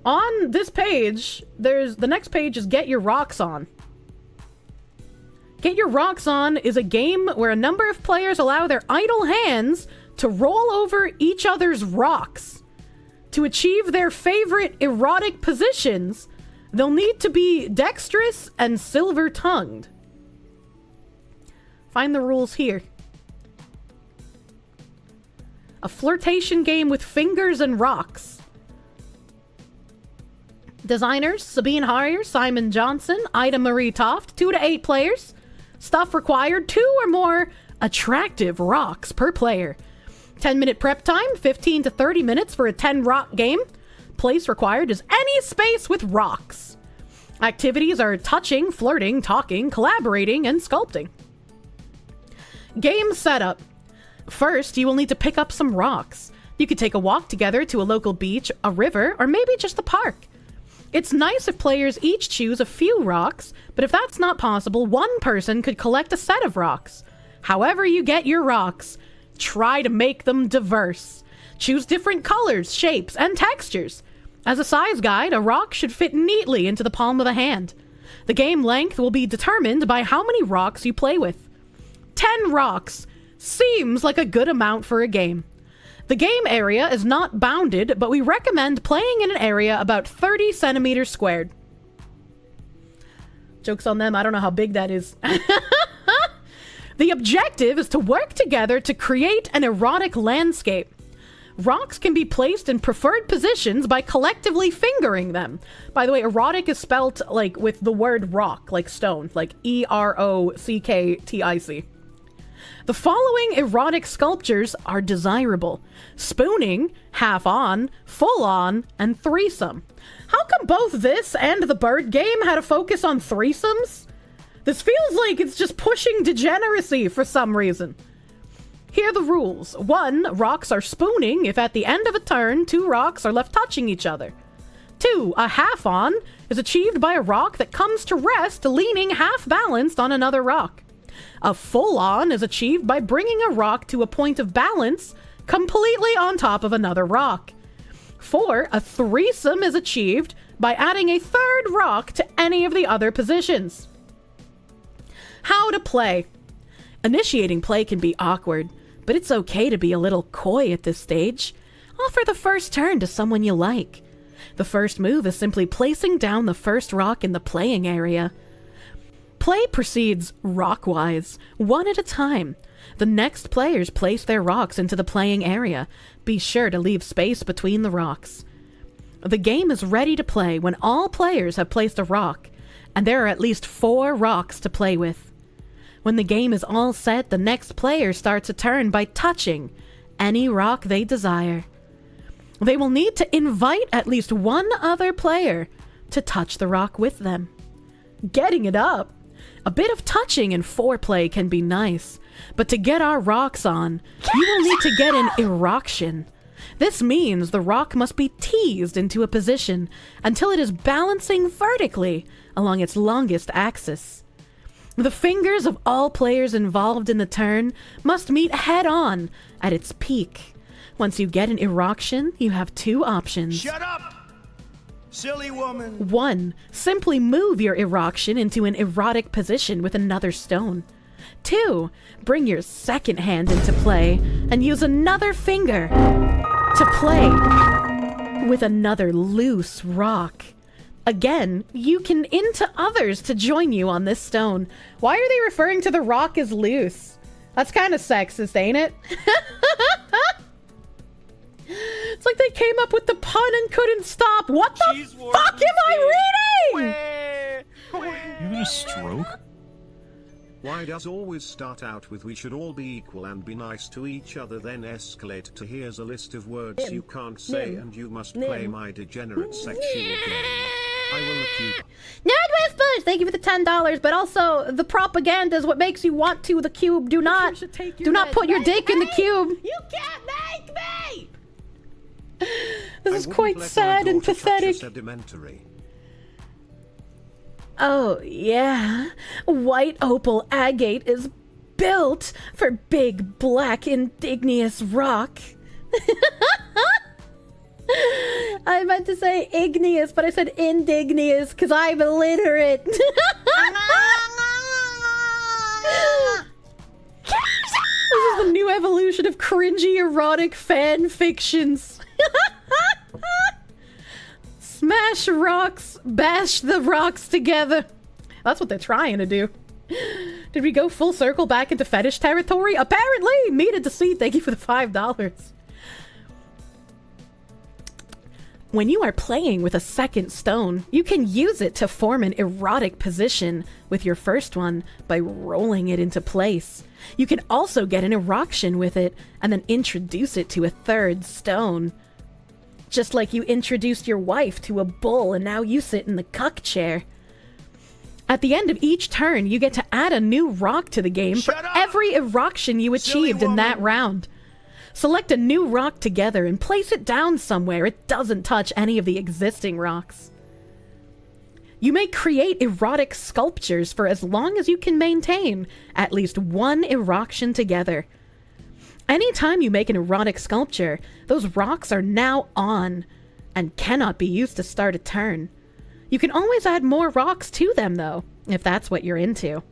On this page, the next page is Get Your Rocks On. Get Your Rocks On is a game where a number of players allow their idle hands to roll over each other's rocks. To achieve their favorite erotic positions, they'll need to be dexterous and silver-tongued. Find the rules here. A flirtation game with fingers and rocks. Designers, Sabine Harrier, Simon Johnson, Ida Marie Toft, 2 to 8 players. Stuff required, 2 or more attractive rocks per player. 10-minute prep time, 15 to 30 minutes for a 10-rock game. Place required is any space with rocks. Activities are touching, flirting, talking, collaborating, and sculpting. Game setup. First, you will need to pick up some rocks. You could take a walk together to a local beach, a river, or maybe just the park. It's nice if players each choose a few rocks, but if that's not possible, one person could collect a set of rocks. However you get your rocks, try to make them diverse. Choose different colors, shapes, and textures. As a size guide, a rock should fit neatly into the palm of a hand. The game length will be determined by how many rocks you play with. 10 rocks seems like a good amount for a game. The game area is not bounded, but we recommend playing in an area about 30 centimeters squared. Joke's on them, I don't know how big that is. The objective is to work together to create an erotic landscape. Rocks can be placed in preferred positions by collectively fingering them. By the way, erotic is spelt like with the word rock, like stone, like E-R-O-C-K-T-I-C. The following erotic sculptures are desirable: spooning, half on, full on, and threesome. How come both this and the bird game had a focus on threesomes? This feels like it's just pushing degeneracy for some reason. Here are the rules. 1, rocks are spooning if at the end of a turn 2 rocks are left touching each other. 2, a half on is achieved by a rock that comes to rest leaning half balanced on another rock. A full-on is achieved by bringing a rock to a point of balance completely on top of another rock. 4, a threesome is achieved by adding a third rock to any of the other positions. How to play. Initiating play can be awkward, but it's okay to be a little coy at this stage. Offer the first turn to someone you like. The first move is simply placing down the first rock in the playing area. Play proceeds rock-wise, one at a time. The next players place their rocks into the playing area. Be sure to leave space between the rocks. The game is ready to play when all players have placed a rock, and there are at least 4 rocks to play with. When the game is all set, the next player starts a turn by touching any rock they desire. They will need to invite at least one other player to touch the rock with them. Getting it up. A bit of touching and foreplay can be nice, but to get our rocks on, you will need to get an eroction. This means the rock must be teased into a position until it is balancing vertically along its longest axis. The fingers of all players involved in the turn must meet head-on at its peak. Once you get an eroction, you have 2 options. Shut up, silly woman. 1. Simply move your eroction into an erotic position with another stone. 2. Bring your second hand into play and use another finger to play with another loose rock. Again, you can into others to join you on this stone. Why are they referring to the rock as loose? That's kind of sexist, ain't it? It's like they came up with the pun and couldn't stop. What the fuck am I reading? You having a stroke? Why does always start out with "we should all be equal and be nice to each other," then escalate to "here's a list of words you can't say and you must play my degenerate sexual game"? I will accuse. Nerdwest Bush, thank you for the $10, but also the propaganda is what makes you want to the cube. Do not put your dick in the cube. You can't make me! This is quite sad and pathetic. Oh, yeah. White opal agate is built for big, black, indigenous rock. I meant to say igneous, but I said indigneous because I'm illiterate. This is the new evolution of cringy erotic fan fictions. Smash rocks, bash the rocks together. That's what they're trying to do. Did we go full circle back into fetish territory? Apparently! Meted to see. Thank you for the $5. When you are playing with a second stone, you can use it to form an erotic position with your first one by rolling it into place. You can also get an erection with it and then introduce it to a third stone. Just like you introduced your wife to a bull and now you sit in the cuck chair. At the end of each turn, you get to add a new rock to the game for every erection you achieved in that round. Select a new rock together and place it down somewhere it doesn't touch any of the existing rocks. You may create erotic sculptures for as long as you can maintain at least one erection together. Anytime you make an erotic sculpture, those rocks are now on and cannot be used to start a turn. You can always add more rocks to them though, if that's what you're into.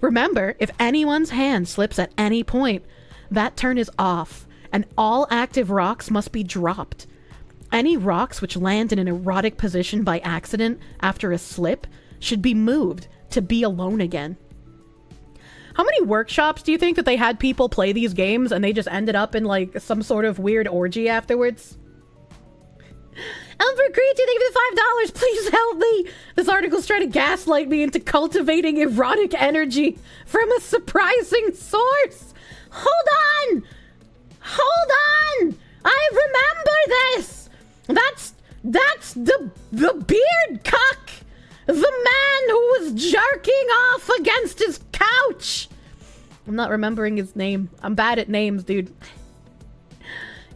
Remember, if anyone's hand slips at any point, that turn is off, and all active rocks must be dropped. Any rocks which land in an erotic position by accident after a slip should be moved to be alone again. How many workshops do you think that they had people play these games and they just ended up in like some sort of weird orgy afterwards? Albert Creature, thank you for the $5. Please help me. This article's trying to gaslight me into cultivating erotic energy from a surprising source. Hold on! Hold on! I remember this! That's the beard cuck! The man who was jerking off against his couch! I'm not remembering his name. I'm bad at names, dude.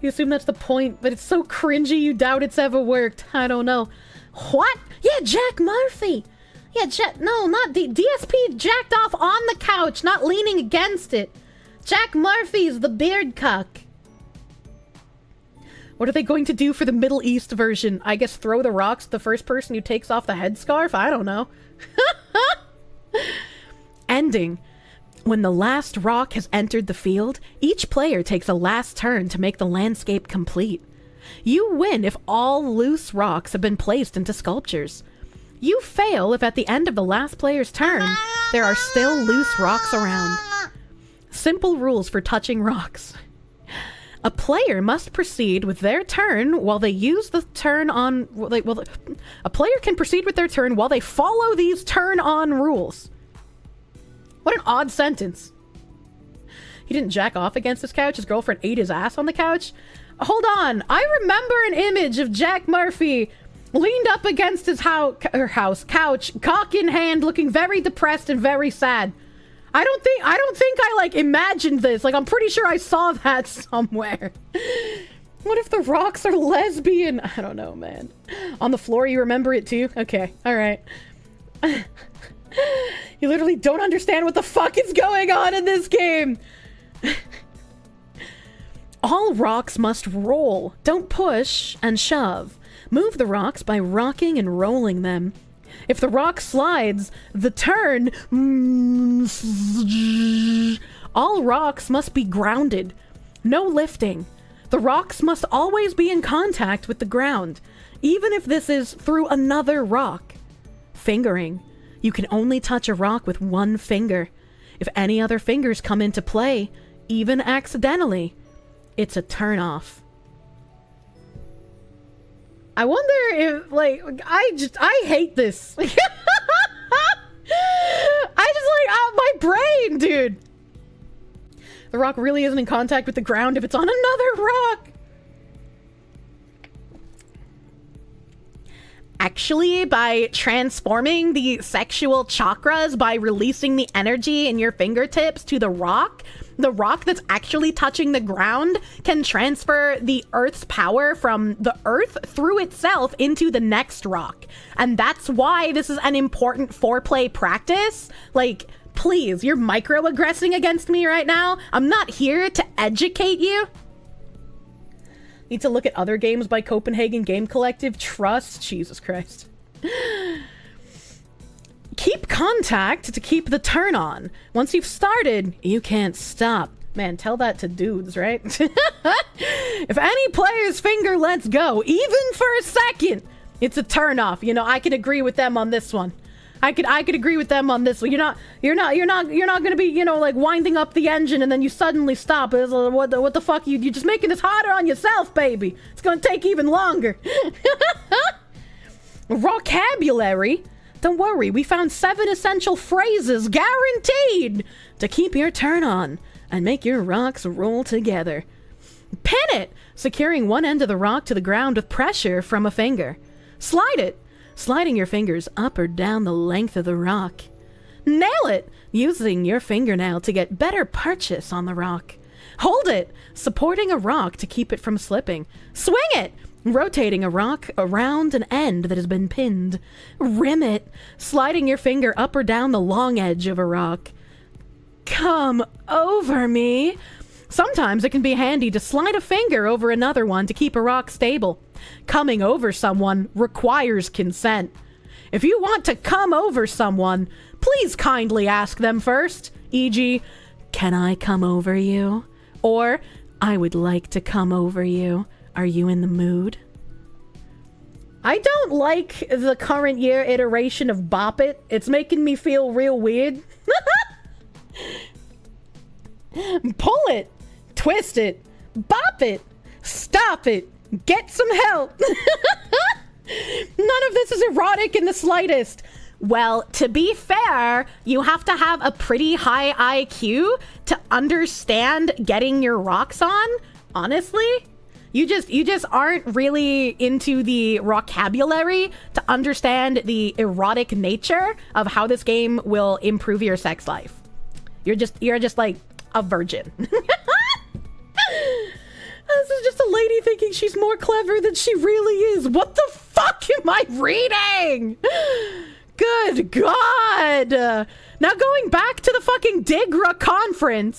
You assume that's the point, but it's so cringy you doubt it's ever worked. I don't know. What? Yeah, Jack Murphy! Yeah, no, not DSP jacked off on the couch, not leaning against it. Jack Murphy's the beard cuck. What are they going to do for the Middle East version? I guess throw the rocks to the first person who takes off the headscarf? I don't know. Ending. When the last rock has entered the field, each player takes a last turn to make the landscape complete. You win if all loose rocks have been placed into sculptures. You fail if at the end of the last player's turn, there are still loose rocks around. Simple rules for touching rocks. A player must proceed with their turn while they use the turn on... a player can proceed with their turn while they follow these turn-on rules. What an odd sentence. He didn't jack off against his couch. His girlfriend ate his ass on the couch. Hold on. I remember an image of Jack Murphy leaned up against his couch, cock in hand, looking very depressed and very sad. I don't think I like imagined this. Like, I'm pretty sure I saw that somewhere. What if the rocks are lesbian? I don't know, man. On the floor, you remember it too? Okay, all right. You literally don't understand what the fuck is going on in this game. All rocks must roll. Don't push and shove. Move the rocks by rocking and rolling them. If the rock slides, the turn... All rocks must be grounded. No lifting. The rocks must always be in contact with the ground, even if this is through another rock. Fingering. You can only touch a rock with one finger. If any other fingers come into play, even accidentally, it's a turn-off. I wonder if, like, I hate this. I just, like, my brain, dude. The rock really isn't in contact with the ground if it's on another rock. Actually, by transforming the sexual chakras, by releasing the energy in your fingertips to the rock that's actually touching the ground can transfer the Earth's power from the Earth through itself into the next rock. And that's why this is an important foreplay practice. Like, please, you're microaggressing against me right now. I'm not here to educate you. Need to look at other games by Copenhagen Game Collective. Trust. Jesus Christ. Keep contact to keep the turn on. Once you've started, you can't stop. Man, tell that to dudes, right? If any player's finger lets go, even for a second, it's a turn off. You know, I can agree with them on this one. I could agree with them on this one. You're not gonna be, you know, like winding up the engine and then you suddenly stop. It's like, what the fuck? You're just making this harder on yourself, baby. It's gonna take even longer. Vocabulary. Don't worry, we found 7 essential phrases guaranteed to keep your turn on and make your rocks roll together. Pin it, securing one end of the rock to the ground with pressure from a finger. Slide it, sliding your fingers up or down the length of the rock. Nail it, using your fingernail to get better purchase on the rock. Hold it, supporting a rock to keep it from slipping. Swing it, rotating a rock around an end that has been pinned. Rim it, sliding your finger up or down the long edge of a rock. Come over me. Sometimes it can be handy to slide a finger over another one to keep a rock stable. Coming over someone requires consent. If you want to come over someone, please kindly ask them first, e.g., can I come over you? Or, I would like to come over you. Are you in the mood? I don't like the current year iteration of Bop It. It's making me feel real weird. Pull it, twist it, bop it, stop it, get some help. None of this is erotic in the slightest. Well, to be fair, you have to have a pretty high IQ to understand getting your rocks on, honestly. You just aren't really into the vocabulary to understand the erotic nature of how this game will improve your sex life. You're just like a virgin. This is just a lady thinking she's more clever than she really is. What the fuck am I reading? Good God. Now going back to the fucking Digra conference.